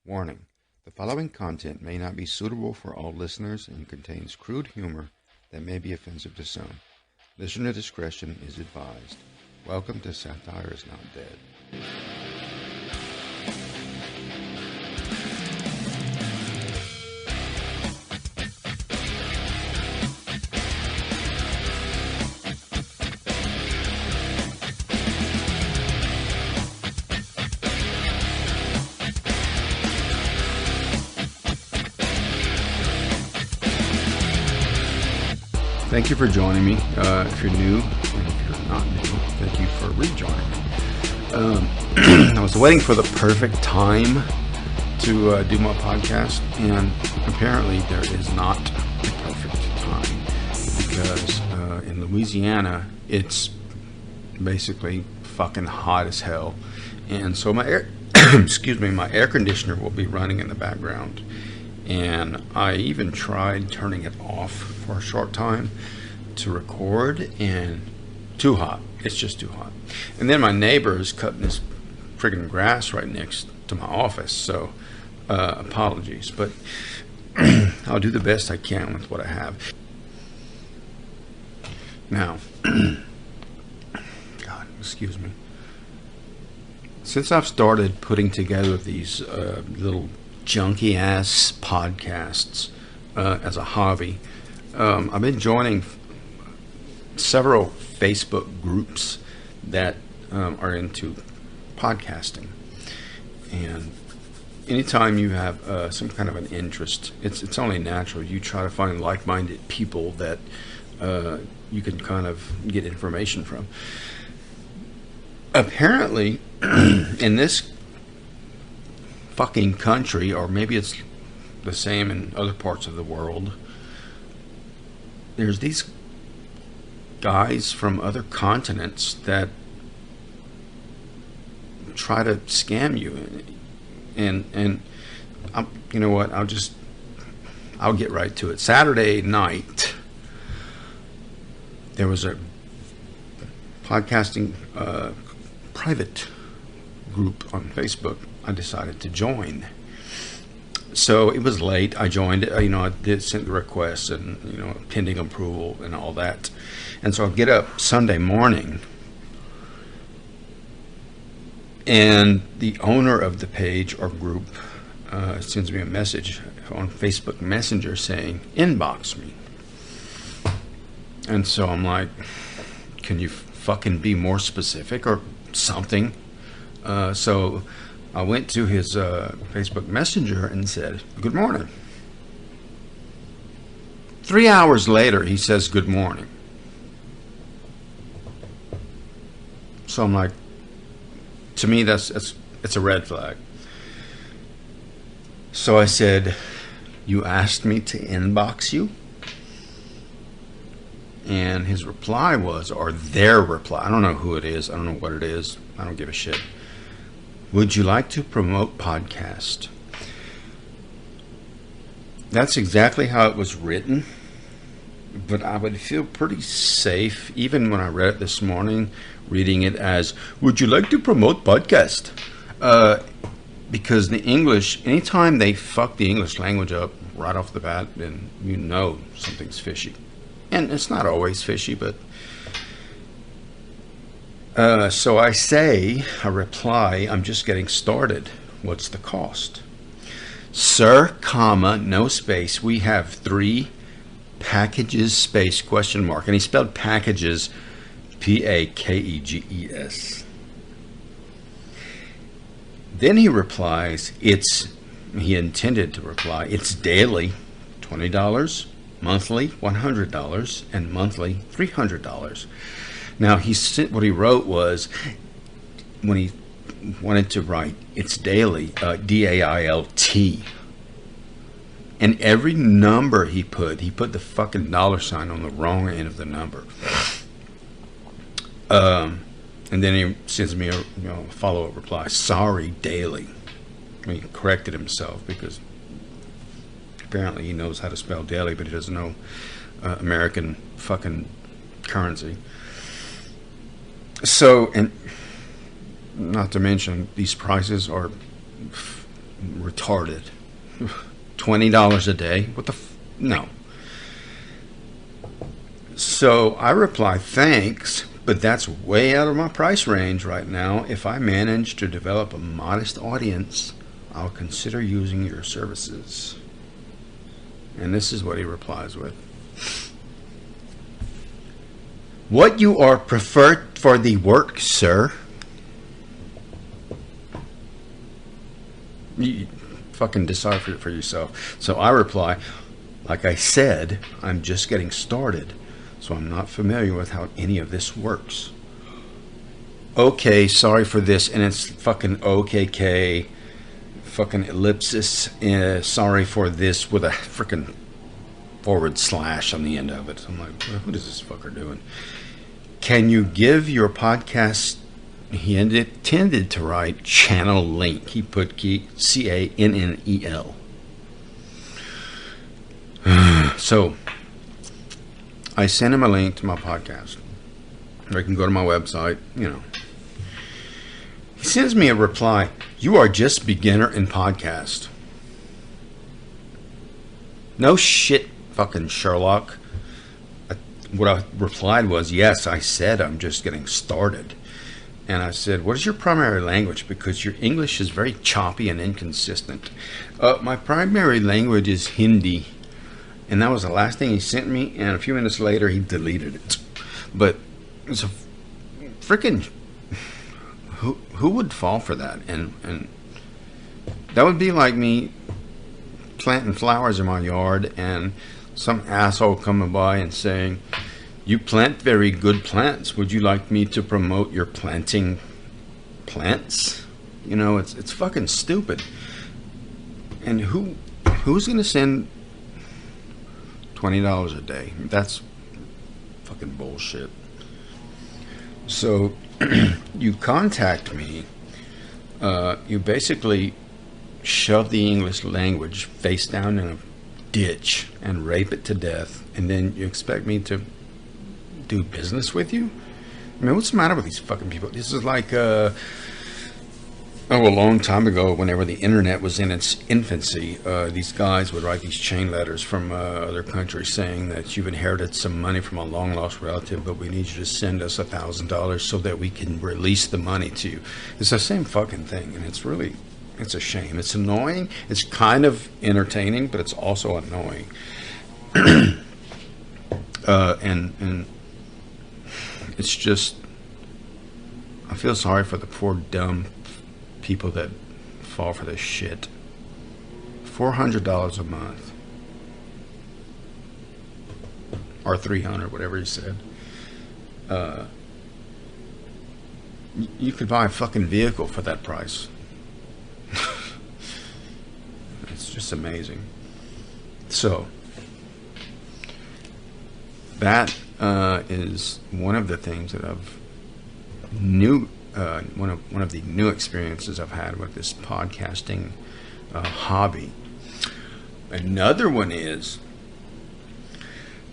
Warning: the following content may not be suitable for all listeners and contains crude humor that may be offensive to some. Listener discretion is advised. Welcome to Satire is Not Dead. Thank you for joining me. If you're new, and if you're not new, thank you for rejoining me. I was waiting for the perfect time to do my podcast, and apparently there is not a perfect time because in Louisiana it's basically fucking hot as hell, and so my air my air conditioner will be running in the background. And I even tried turning it off for a short time to record, and too hot. It's just too hot. And then my neighbor is cutting this friggin' grass right next to my office, so apologies. But I'll do the best I can with what I have. Now, God, excuse me. Since I've started putting together these little junky ass podcasts as a hobby, I've been joining several Facebook groups that are into podcasting, and anytime you have some kind of an interest, it's only natural you try to find like-minded people that you can kind of get information from. Apparently in this fucking country, or maybe it's the same in other parts of the world, there's these guys from other continents that try to scam you, and you know what, I'll get right to it. Saturday night there was a podcasting private group on Facebook I decided to join. So it was late. I joined it. I did send the request and pending approval and all that. And so I get up Sunday morning, and the owner of the page or group sends me a message on Facebook Messenger saying, "Inbox me." And so I'm like, can you fucking be more specific or something? So I went to his Facebook Messenger and said, "Good morning." 3 hours later, he says, "Good morning." So I'm like, to me, it's a red flag. So I said, "You asked me to inbox you?" And his reply was, or their reply, I don't know who it is, I don't know what it is, I don't give a shit. "Would you like to promote podcast?" That's exactly how it was written, but I would feel pretty safe, even when I read it this morning, reading it as, "Would you like to promote podcast?" Because the English, anytime they fuck the English language up right off the bat, then you know something's fishy. And it's not always fishy, but so I reply, "I'm just getting started. What's the cost?" "Sir, comma, no space. We have 3 packages, space, question mark." And he spelled packages Pakeges. Then he replies, he intended to reply, "It's daily, $20, monthly, $100, and monthly, $300. Now, what he wrote was, when he wanted to write, "It's daily," DAILT. And every number he put the fucking $sign on the wrong end of the number. And then he sends me a follow-up reply, "Sorry, daily." He corrected himself because apparently he knows how to spell daily, but he doesn't know American fucking currency. So, and not to mention, these prices are retarded. $20 a day? What the no. So I reply, thanks, but that's way out of my price range right now. If I manage to develop a modest audience, I'll consider using your services. And this is what he replies with. What you are preferred for the work, sir? You fucking decipher it for yourself. So I reply, like I said, I'm just getting started, so I'm not familiar with how any of this works. Okay, sorry for this, and it's fucking OKK, fucking ellipsis, sorry for this with a freaking / on the end of it. I'm like, what is this fucker doing? Can you give your podcast, he intended to write channel link. He put CANNEL. So I sent him a link to my podcast. Or I can go to my website, you know. He sends me a reply. You are just beginner in podcast. No shit, fucking Sherlock. What I replied was, yes, I said I'm just getting started. And I said, what is your primary language? Because your English is very choppy and inconsistent. My primary language is Hindi. And that was the last thing he sent me. And a few minutes later, he deleted it. But it's a freaking... Who would fall for that? And that would be like me planting flowers in my yard and some asshole coming by and saying, you plant very good plants. Would you like me to promote your planting plants? You know, it's fucking stupid. And who's gonna send $20 a day? That's fucking bullshit. So you contact me, you basically shove the English language face down in a ditch and rape it to death, and then you expect me to do business with you? I mean, what's the matter with these fucking people? This is like a long time ago, whenever the internet was in its infancy, these guys would write these chain letters from other countries saying that you've inherited some money from a long lost relative, but we need you to send us $1,000 so that we can release the money to you. It's the same fucking thing, and it's a shame. It's annoying. It's kind of entertaining, but it's also annoying. And it's just, I feel sorry for the poor dumb people that fall for this shit. $400 a month, or $300, whatever he said. You could buy a fucking vehicle for that price. It's just amazing. So that is one of the things that I've one of the new experiences I've had with this podcasting hobby. Another one is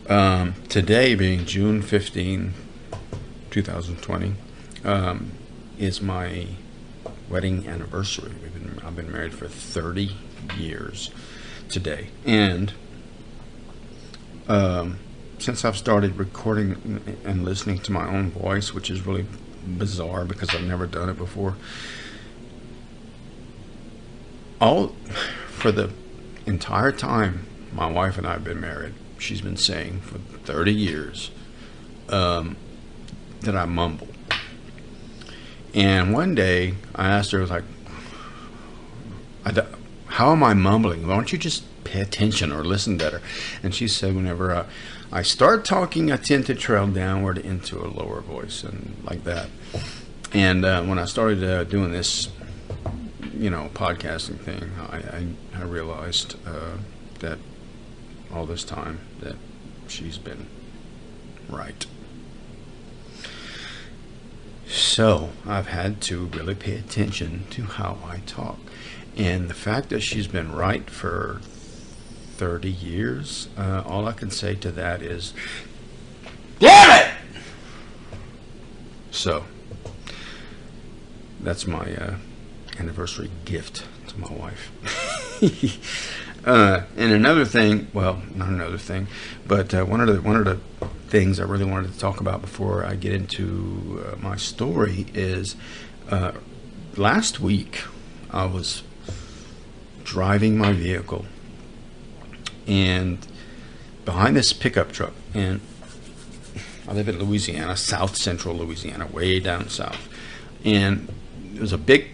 today, being June 15, 2020, is my wedding anniversary. I've been married for 30 years today, and since I've started recording and listening to my own voice, which is really bizarre because I've never done it before, for the entire time my wife and I have been married, she's been saying for 30 years that I mumble. And one day I asked her, I was like, how am I mumbling? Why don't you just pay attention or listen better? And she said, whenever I start talking, I tend to trail downward into a lower voice and like that. And when I started doing this, podcasting thing, I realized that all this time that she's been right. So I've had to really pay attention to how I talk. And the fact that she's been right for 30 years, all I can say to that is, damn it! So that's my anniversary gift to to my wife. And another thing, well, not another thing, but one of the things I really wanted to talk about before I get into my story is last week I was driving my vehicle and behind this pickup truck, and I live in Louisiana, south central Louisiana, way down south, and it was a big,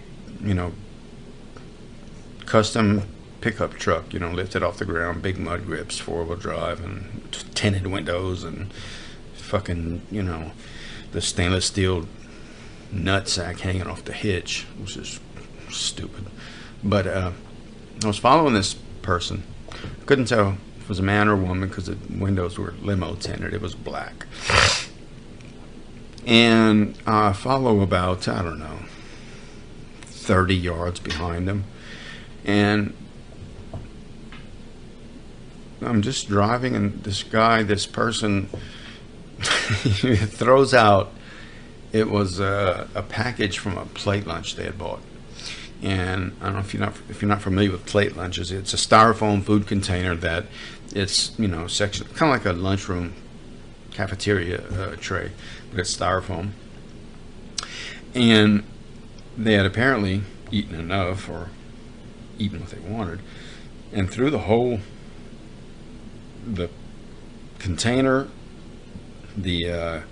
custom pickup truck, lifted off the ground, big mud grips, 4-wheel drive, and tinted windows, and fucking, the stainless steel nutsack hanging off the hitch, which is stupid. But I was following this person. Couldn't tell if it was a man or a woman because the windows were limo tinted. It was black. And I follow about, 30 yards behind him. And I'm just driving, and this person throws out, it was a package from a plate lunch they had bought. And I don't know if you're not familiar with plate lunches. It's a styrofoam food container that it's section, kind of like a lunchroom cafeteria tray, but it's styrofoam. And they had apparently eaten enough, or eaten what they wanted, and threw the container, the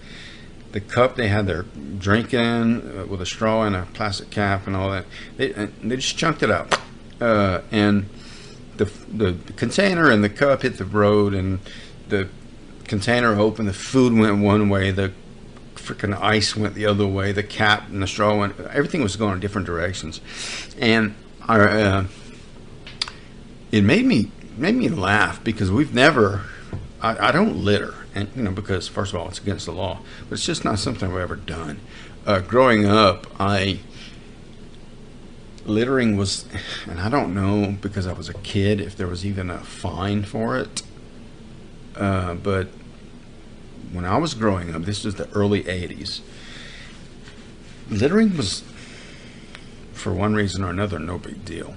cup they had their drink in with a straw and a plastic cap and all that, they just chunked it out, and the container and the cup hit the road, and the container opened, the food went one way, the freaking ice went the other way, the cap and the straw went, everything was going in different directions. And it made me laugh, because I don't litter, and because first of all it's against the law, but it's just not something I've ever done. Growing up, littering was, and I don't know because I was a kid if there was even a fine for it, but when I was growing up, this was the early 80s, littering was, for one reason or another, no big deal.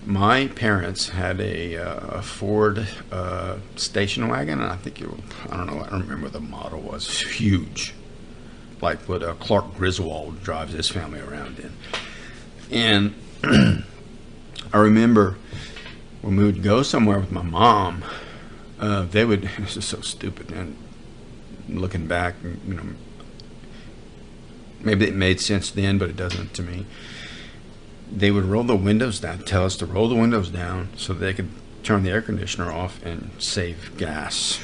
My parents had a Ford station wagon, and I think I don't remember what the model was. It was huge, like what Clark Griswold drives his family around in. And I remember when we would go somewhere with my mom, they would, this is so stupid, and looking back, maybe it made sense then, but it doesn't to me. They would roll the windows down, tell us to roll the windows down so they could turn the air conditioner off and save gas.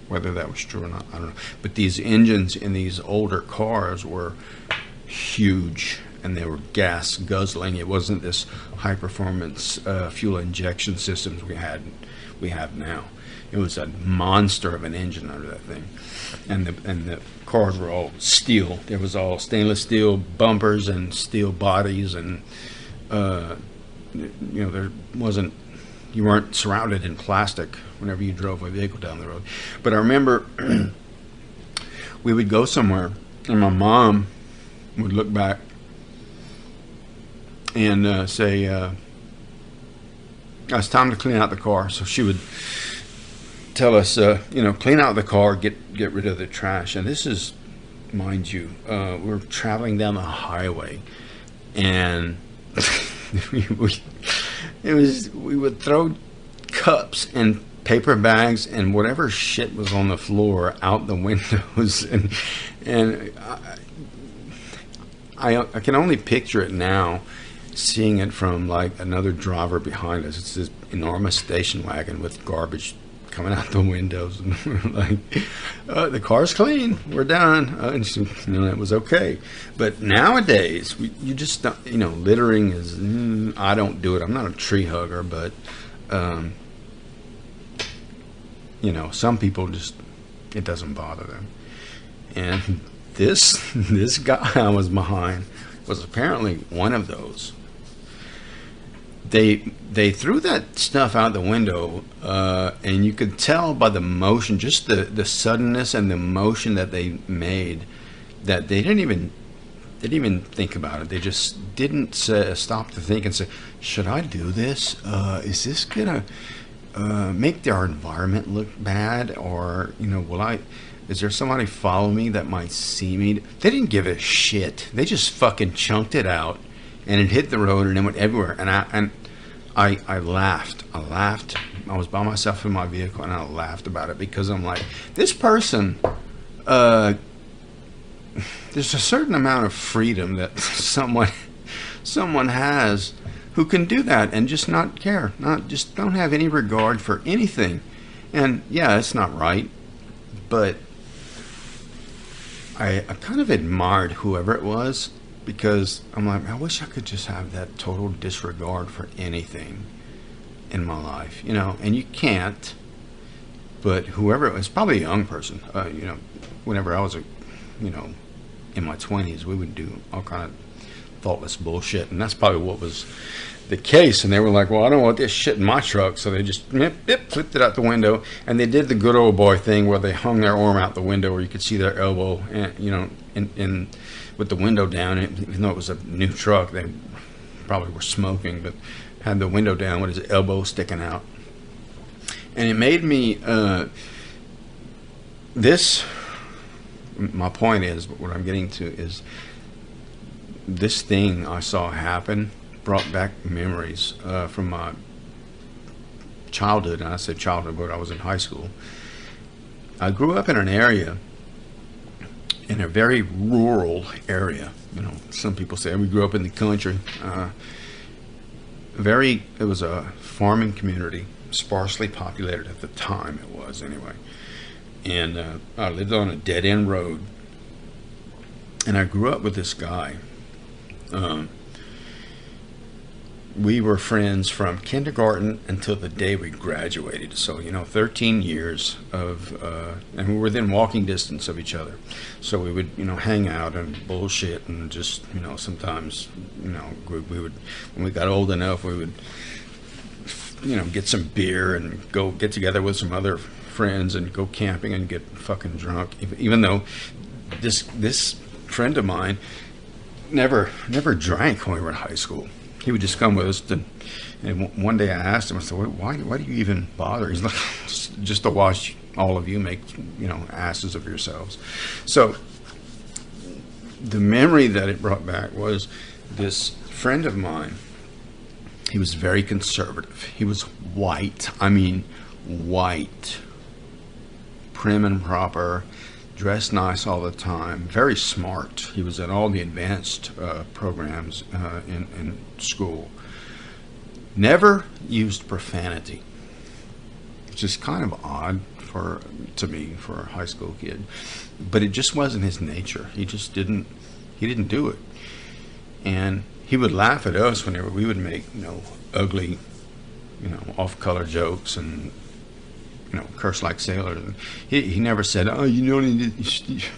Whether that was true or not, I don't know. But these engines in these older cars were huge, and they were gas guzzling. It wasn't this high performance fuel injection systems we have now. It was a monster of an engine under that thing, and the cars were all steel. There was all stainless steel bumpers and steel bodies, and there wasn't, you weren't surrounded in plastic whenever you drove a vehicle down the road. But I remember we would go somewhere, and my mom would look back and say, it's time to clean out the car. So she would tell us, clean out the car, get rid of the trash. And this is, mind you, we're traveling down the highway, and we would throw cups and paper bags and whatever shit was on the floor out the windows, and I can only picture it now, seeing it from like another driver behind us. It's this enormous station wagon with garbage coming out the windows, and we're like, the car's clean, we're done, and she, it was okay. But nowadays, you just don't, littering is, I don't do it. I'm not a tree hugger, but some people just, it doesn't bother them. And this guy I was behind was apparently one of those. They threw that stuff out the window, and you could tell by the motion, just the suddenness and the motion that they made, that they didn't even They didn't even think about it. They just didn't stop to think and say, should I do this? Is this going to make our environment look bad? Or, is there somebody follow me that might see me? They didn't give a shit. They just fucking chunked it out, and it hit the road, and it went everywhere. And I laughed. I was by myself in my vehicle, and I laughed about it, because I'm like, this person, there's a certain amount of freedom that someone has who can do that and just not care, just don't have any regard for anything. And yeah, it's not right, but I kind of admired whoever it was, because I'm like, I wish I could just have that total disregard for anything in my life, and you can't. But whoever it was, probably a young person, whenever I was in my 20s, we would do all kind of thoughtless bullshit, and that's probably what was the case. And they were like, well, I don't want this shit in my truck, so they just flipped it out the window, and they did the good old boy thing where they hung their arm out the window where you could see their elbow, and with the window down. Even though it was a new truck, they probably were smoking, but had the window down with his elbow sticking out. And it made me my point is, what I'm getting to is, this thing I saw happen brought back memories from my childhood. And I said childhood, but I was in high school. I grew up in an area, in a very rural area. Some people say we grew up in the country. It was a farming community, sparsely populated at the time. It was, anyway. And I lived on a dead-end road, and I grew up with this guy. We were friends from kindergarten until the day we graduated. So 13 years of, and we were within walking distance of each other. So we would hang out and bullshit, and just sometimes we would, when we got old enough, we would get some beer and go get together with some other friends and go camping and get fucking drunk. Even though this friend of mine never drank when we were in high school. He would just come with us and one day I asked him, I said, why do you even bother? He's like, just to watch all of you make asses of yourselves. So the memory that it brought back was this friend of mine. He was very conservative. He was white. I mean white, prim and proper, dressed nice all the time, very smart. He was in all the advanced programs in school. Never used profanity, which is kind of odd to me for a high school kid, but it just wasn't his nature. He didn't do it. And he would laugh at us whenever we would make ugly, off-color jokes and curse like sailors. And he never said, oh,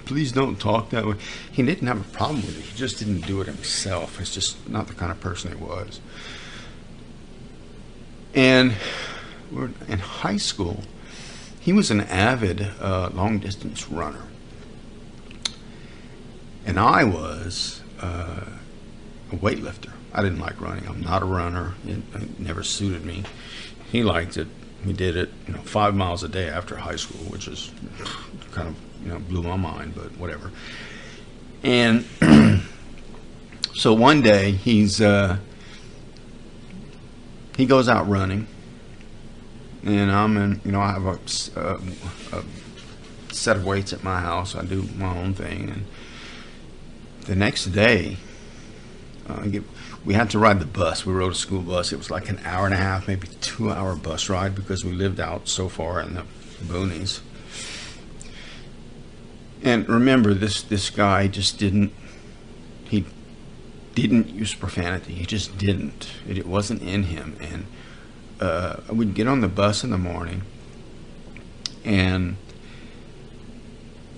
please don't talk that way. He didn't have a problem with it. He just didn't do it himself. It's just not the kind of person he was. And we're in high school. He was an avid long-distance runner. And I was a weightlifter. I didn't like running. I'm not a runner. It never suited me. He liked it. We did it, 5 miles a day after high school, which is kind of, blew my mind, but whatever. And so one day he goes out running, and I'm in, I have a set of weights at my house. I do my own thing, and the next day, we had to ride the bus. We rode a school bus. It was like an hour and a half, maybe 2 hour bus ride, because we lived out so far in the boonies. And remember, this guy just didn't use profanity. He just didn't. It wasn't in him. And we'd get on the bus in the morning, and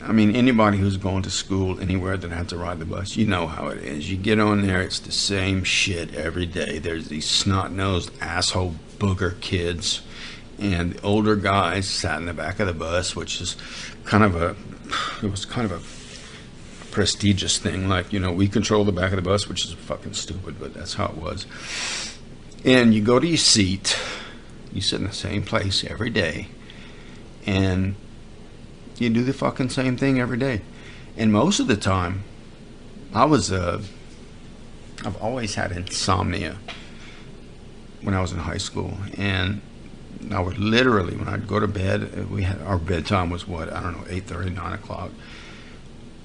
I mean, anybody who's going to school anywhere that has to ride the bus, you know how it is. You get on there, it's the same shit every day. There's these snot-nosed asshole booger kids, and the older guys sat in the back of the bus, which is kind of a prestigious thing, like, you know, we control the back of the bus, which is fucking stupid, but that's how it was. And you go to your seat, you sit in the same place every day, and you do the fucking same thing every day. And most of the time, I've always had insomnia when I was in high school, and I would literally, when I'd go to bed, our bedtime was what, I don't know, 8:30, 9 o'clock.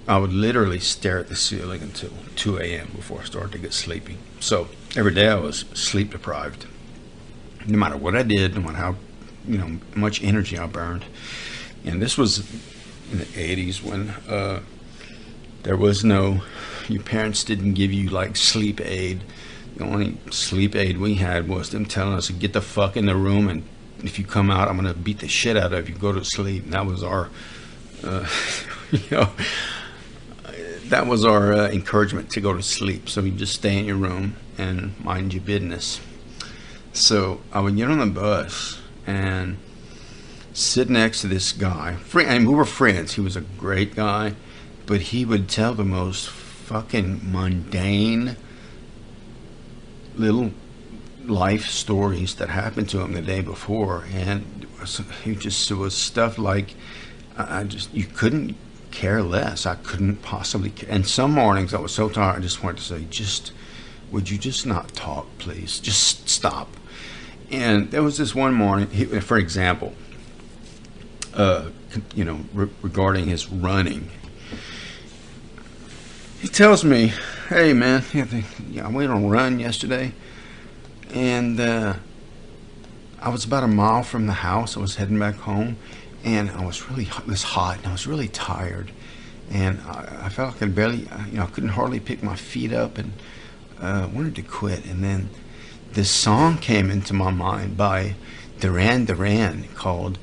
I would literally stare at the ceiling until 2 a.m. before I started to get sleepy. So every day I was sleep deprived. No matter what I did, no matter how, you know, much energy I burned. And this was in the 80s when there was no, your parents didn't give you like sleep aid. The only sleep aid we had was them telling us to get the fuck in the room, and if you come out, I'm going to beat the shit out of you. Go to sleep. And that was our, you know, that was our encouragement to go to sleep. So you just stay in your room and mind your business. So I would get on the bus and sit next to this guy. And we were friends. He was a great guy, but he would tell the most fucking mundane little life stories that happened to him the day before, and it was stuff like you couldn't care less. I couldn't possibly care. And some mornings I was so tired, I just wanted to say, would you just not talk, please? Just stop. And there was this one morning, for example, you know, regarding his running, he tells me, hey man, I went on a run yesterday, and I was about a mile from the house. I was heading back home, and it was hot, and I was really tired, and I felt like I barely, you know, I couldn't hardly pick my feet up, and wanted to quit. And then this song came into my mind by Duran Duran called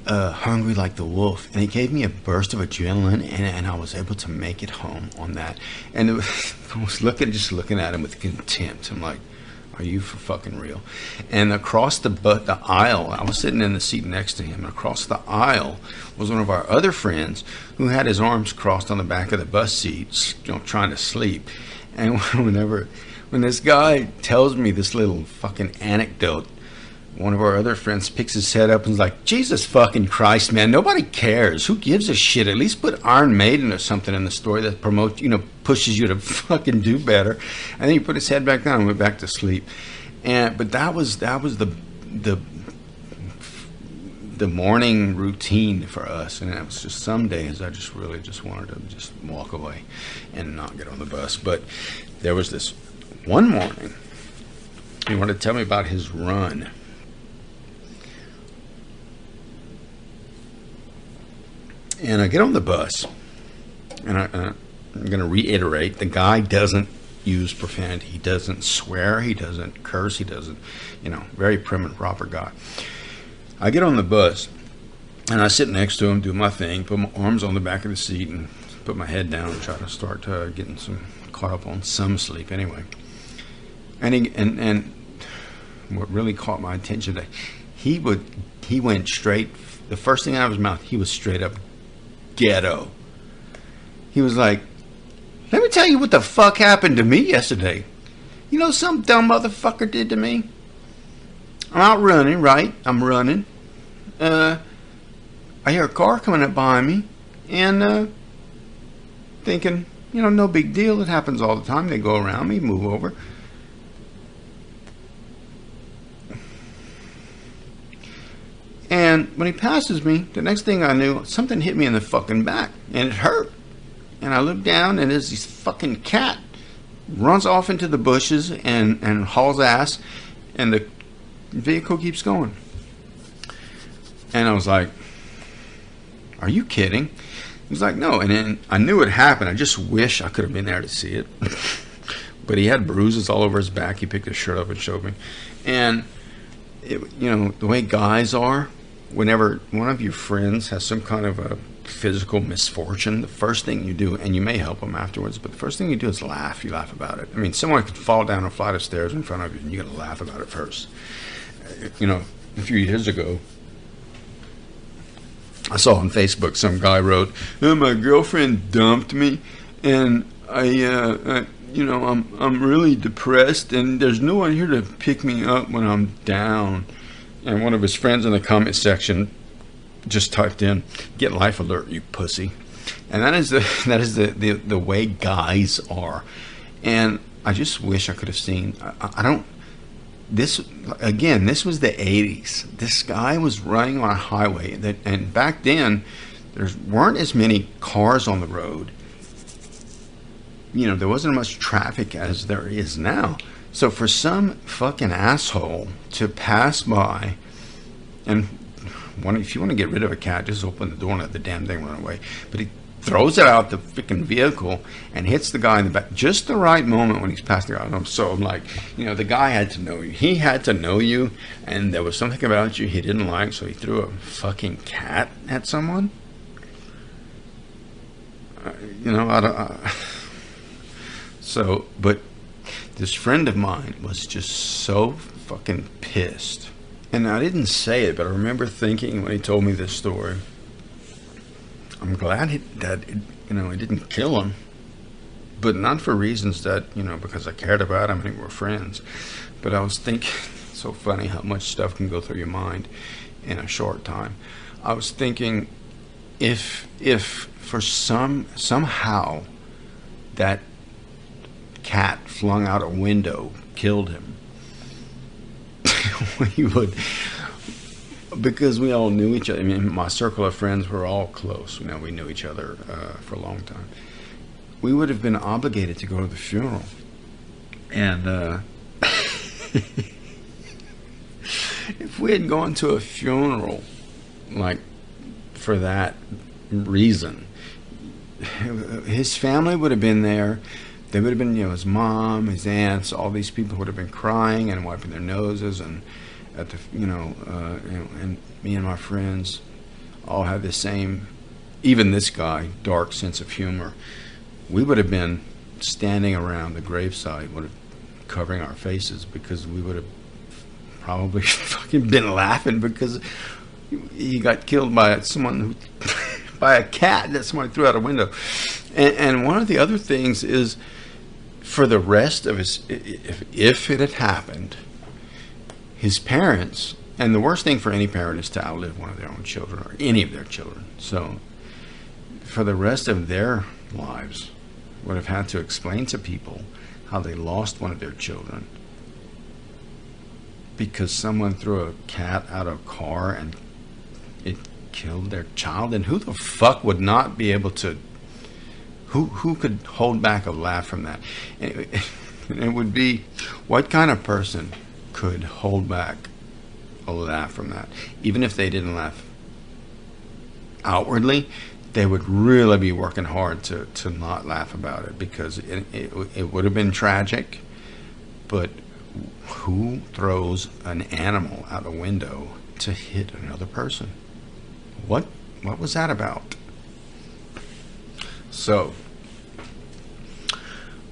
Hungry Like the Wolf, and it gave me a burst of adrenaline, and I was able to make it home on that. And I was just looking at him with contempt. I'm like, are you for fucking real? And across the aisle, I was sitting in the seat next to him, and across the aisle was one of our other friends who had his arms crossed on the back of the bus seat, you know, trying to sleep. And when this guy tells me this little fucking anecdote, one of our other friends picks his head up and is like, Jesus fucking Christ, man, nobody cares. Who gives a shit? At least put Iron Maiden or something in the story that promotes, you know, pushes you to fucking do better. And then he put his head back down and went back to sleep. But that was the morning routine for us. And it was just some days I just really just wanted to just walk away and not get on the bus. But there was this one morning, he wanted to tell me about his run. And I get on the bus, and I'm going to reiterate, the guy doesn't use profanity. He doesn't swear. He doesn't curse. He doesn't, you know, very prim and proper guy. I get on the bus, and I sit next to him, do my thing, put my arms on the back of the seat, and put my head down and try to start getting caught up on some sleep anyway. And what really caught my attention, he went straight, the first thing out of his mouth, he was straight up ghetto. He was like, let me tell you what the fuck happened to me yesterday. You know, some dumb motherfucker did to me. I'm out running, right? I'm running. I hear a car coming up behind me, and thinking, you know, no big deal. It happens all the time. They go around me, move over. And when he passes me, the next thing I knew, something hit me in the fucking back, and it hurt. And I look down, and there's this fucking cat runs off into the bushes and hauls ass, and the vehicle keeps going. And I was like, are you kidding? He was like, no. And then I knew it happened. I just wish I could have been there to see it. But he had bruises all over his back. He picked his shirt up and showed me. And, you know, the way guys are, whenever one of your friends has some kind of a physical misfortune, the first thing you do, and you may help them afterwards, but the first thing you do is laugh. You laugh about it. I mean, someone could fall down a flight of stairs in front of you, and you got to laugh about it first. You know, a few years ago, I saw on Facebook some guy wrote, oh, my girlfriend dumped me, and I'm really depressed, and there's no one here to pick me up when I'm down. And one of his friends in the comment section just typed in, "Get life alert, you pussy." And that is the way guys are. And I just wish I could have seen. I don't. This was the 80s. This guy was running on a highway and back then there weren't as many cars on the road. There wasn't much traffic as there is now. So for some fucking asshole to pass by, and if you want to get rid of a cat, just open the door and let the damn thing run away. But he throws it out the freaking vehicle and hits the guy in the back just the right moment when he's passing out. So I'm like, the guy had to know you. He had to know you, and there was something about you he didn't like, so he threw a fucking cat at someone. But this friend of mine was just so fucking pissed. And I didn't say it, but I remember thinking when he told me this story, I'm glad that it didn't kill him, but not for reasons that, because I cared about him and we were friends. But I was thinking, it's so funny how much stuff can go through your mind in a short time. I was thinking, if for somehow that cat flung out a window killed him, we would, because we all knew each other. I mean, my circle of friends were all close. We knew each other for a long time. We would have been obligated to go to the funeral, and if we had gone to a funeral like for that reason, his family would have been there. They would have been, his mom, his aunts, all these people would have been crying and wiping their noses, and at the, and me and my friends all had the same, even this guy, dark sense of humor. We would have been standing around the gravesite, covering our faces, because we would have probably fucking been laughing because he got killed by by a cat that somebody threw out a window. And one of the other things is, for the rest of his, if it had happened, his parents, and the worst thing for any parent is to outlive one of their own children or any of their children. So for the rest of their lives, would have had to explain to people how they lost one of their children because someone threw a cat out of a car and it killed their child. And who the fuck would not be able to, who could hold back a laugh from that? It would be, what kind of person could hold back a laugh from that? Even if they didn't laugh outwardly, they would really be working hard to not laugh about it, because it would have been tragic. But who throws an animal out a window to hit another person? What was that about? So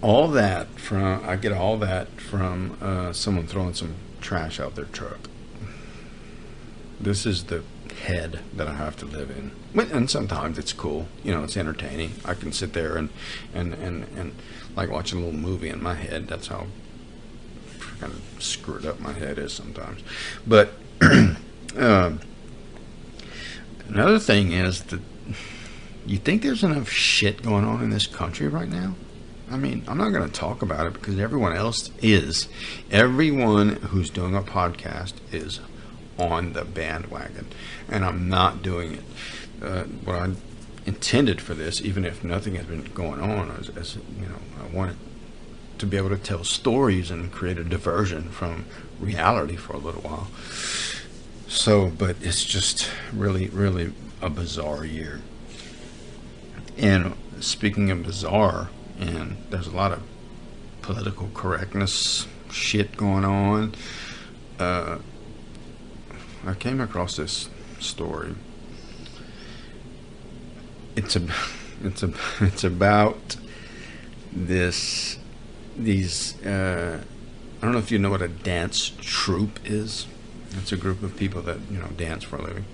I get all that from someone throwing some trash out their truck. This is the head that I have to live in. And sometimes it's cool, it's entertaining. I can sit there and like watch a little movie in my head. That's how kind of screwed up my head is sometimes. But another thing is that you think there's enough shit going on in this country right now? I mean, I'm not going to talk about it because everyone else is. Everyone who's doing a podcast is on the bandwagon, and I'm not doing it. What I intended for this, even if nothing has been going on, I wanted to be able to tell stories and create a diversion from reality for a little while. So, but it's just really, really a bizarre year. And speaking of bizarre, and there's a lot of political correctness shit going on. I came across this story. It's about these. I don't know if you know what a dance troupe is. It's a group of people that dance for a living.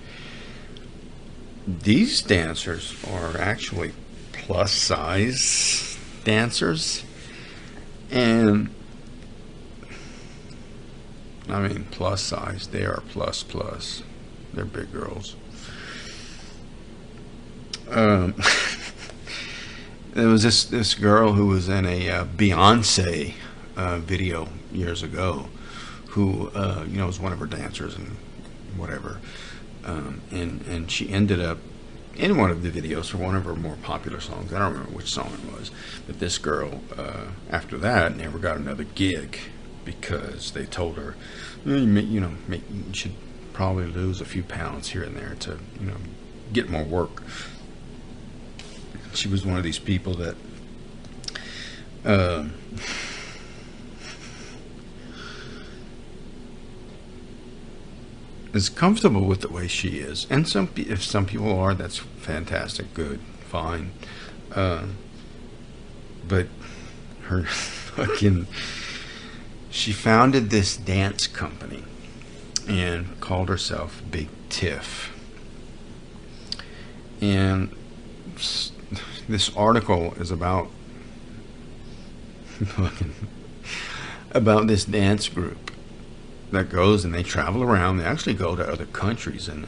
These dancers are actually plus size dancers. And I mean, plus size, they are plus. They're big girls. There was this girl who was in a Beyonce video years ago, who was one of her dancers and whatever, and she ended up in one of the videos for one of her more popular songs. I don't remember which song it was, but this girl after that never got another gig because they told her, you should probably lose a few pounds here and there to get more work. She was one of these people that is comfortable with the way she is, and if some people are, that's fantastic, good, fine. But her fucking, she founded this dance company and called herself Big Tiff. And this article is about this dance group that goes and they travel around. They actually go to other countries and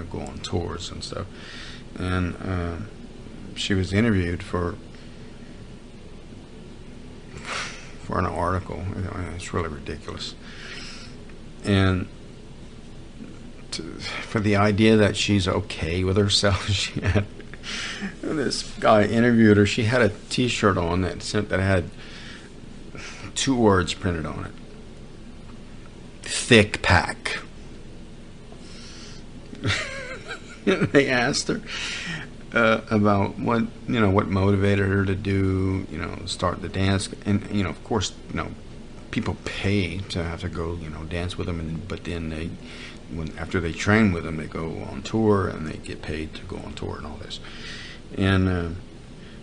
go on tours and stuff. And she was interviewed for an article. It's really ridiculous. And for the idea that she's okay with herself, she had this guy interviewed her. She had a T-shirt on that had 2 words printed on it: thick pack. They asked her about what motivated her to do, start the dance, and of course, people pay to have to go, dance with them, but then after they train with them, they go on tour and they get paid to go on tour and all this. And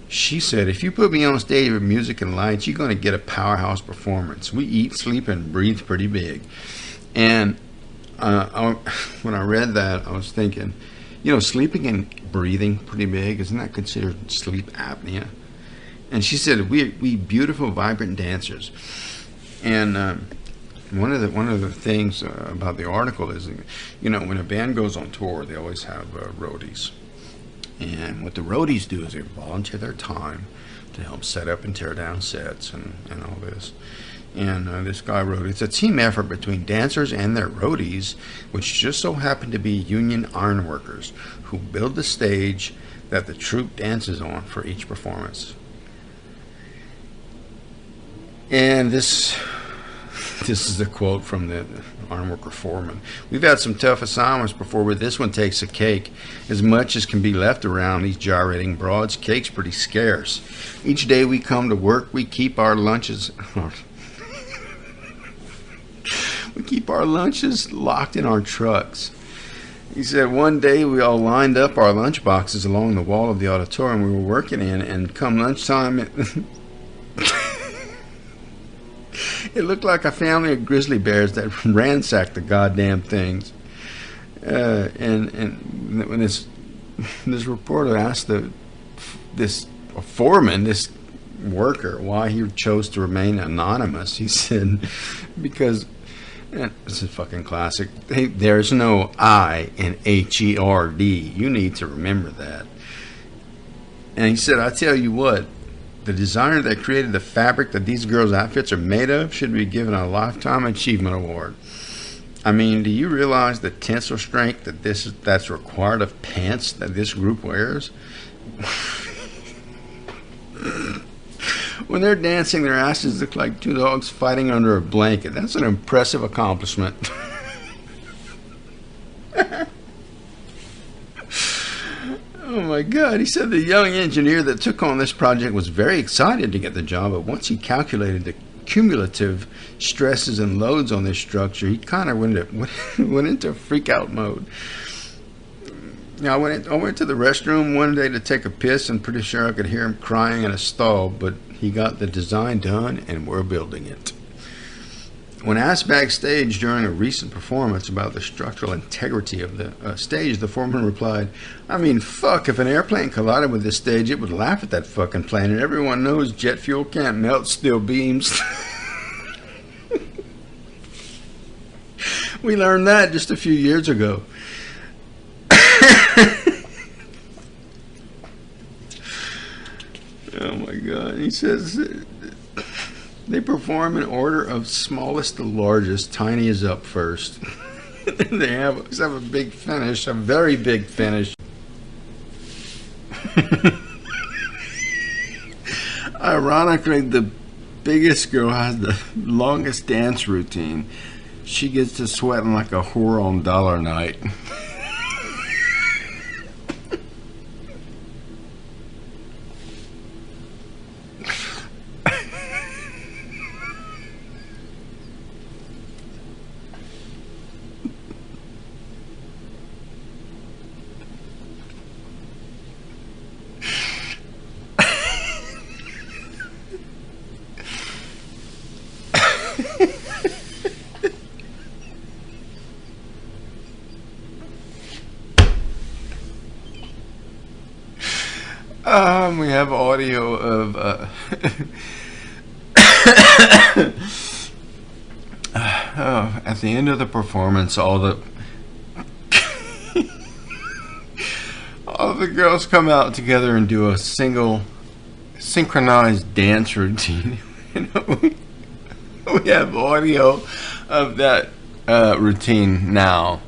she said, if you put me on stage with music and lights, you're going to get a powerhouse performance. We eat, sleep, and breathe pretty big. And when I read that, I was thinking, sleeping and breathing pretty big, isn't that considered sleep apnea? And she said, we beautiful, vibrant dancers. And one of the things about the article is, when a band goes on tour, they always have roadies. And what the roadies do is they volunteer their time to help set up and tear down sets and all this. And this guy wrote, it's a team effort between dancers and their roadies, which just so happen to be union ironworkers who build the stage that the troupe dances on for each performance. And this is a quote from the ironworker foreman. We've had some tough assignments before, but this one takes a cake. As much as can be left around these gyrating broads, cake's pretty scarce. Each day we come to work, we keep our lunches locked in our trucks. He said one day we all lined up our lunch boxes along the wall of the auditorium we were working in, and come lunchtime it looked like a family of grizzly bears that ransacked the goddamn things. And when this reporter asked this foreman, this worker, why he chose to remain anonymous, he said, because this is fucking classic. Hey, there's no I in HERD. You need to remember that. And he said, I tell you what, the designer that created the fabric that these girls' outfits are made of should be given a Lifetime Achievement Award. I mean, do you realize the tensile strength that's required of pants that this group wears? When they're dancing, their asses look like 2 dogs fighting under a blanket. That's an impressive accomplishment. Oh my God, he said the young engineer that took on this project was very excited to get the job, but once he calculated the cumulative stresses and loads on this structure, he kind of went into freak out mode. I went to the restroom one day to take a piss, and pretty sure I could hear him crying in a stall, but he got the design done and we're building it. When asked backstage during a recent performance about the structural integrity of the stage, the foreman replied, "I mean, fuck, if an airplane collided with this stage, it would laugh at that fucking plane, and everyone knows jet fuel can't melt steel beams." We learned that just a few years ago. Oh my God. He says they perform in order of smallest to largest. Tiny is up first. They have a big finish, a very big finish. Ironically, the biggest girl has the longest dance routine. She gets to sweating like a whore on dollar night. We have audio of at the end of the performance, all the girls come out together and do a single synchronized dance routine. We have audio of that routine now.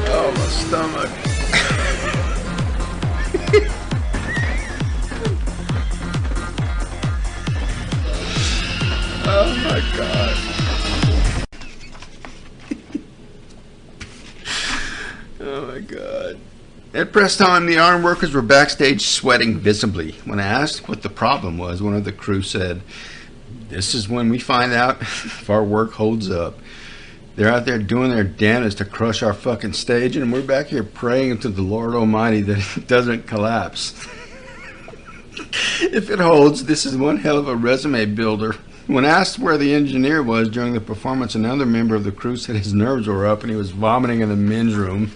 Oh, my stomach. Oh my God. Oh my God. At press time, the iron workers were backstage sweating visibly. When asked what the problem was, one of the crew said, "This is when we find out if our work holds up. They're out there doing their damnedest to crush our fucking stage, and we're back here praying to the Lord Almighty that it doesn't collapse. If it holds, this is one hell of a resume builder." When asked where the engineer was during the performance, another member of the crew said his nerves were up and he was vomiting in the men's room.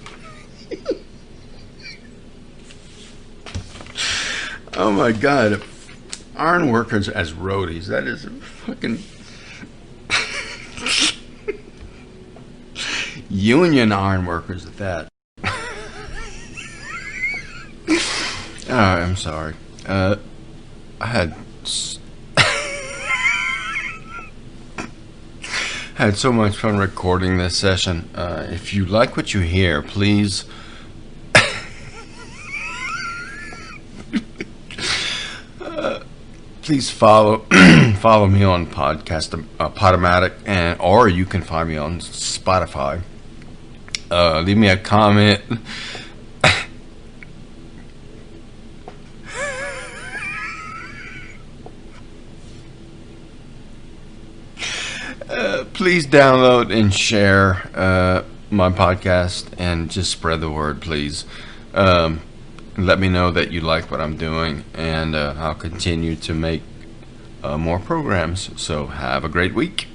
Oh my God. Iron workers as roadies. That is a fucking union iron workers at that. I'm sorry. I had so much fun recording this session. If you like what you hear, please please follow me on Podomatic, or you can find me on Spotify. Leave me a comment. Please download and share my podcast and just spread the word, please. Let me know that you like what I'm doing, and I'll continue to make more programs. So have a great week.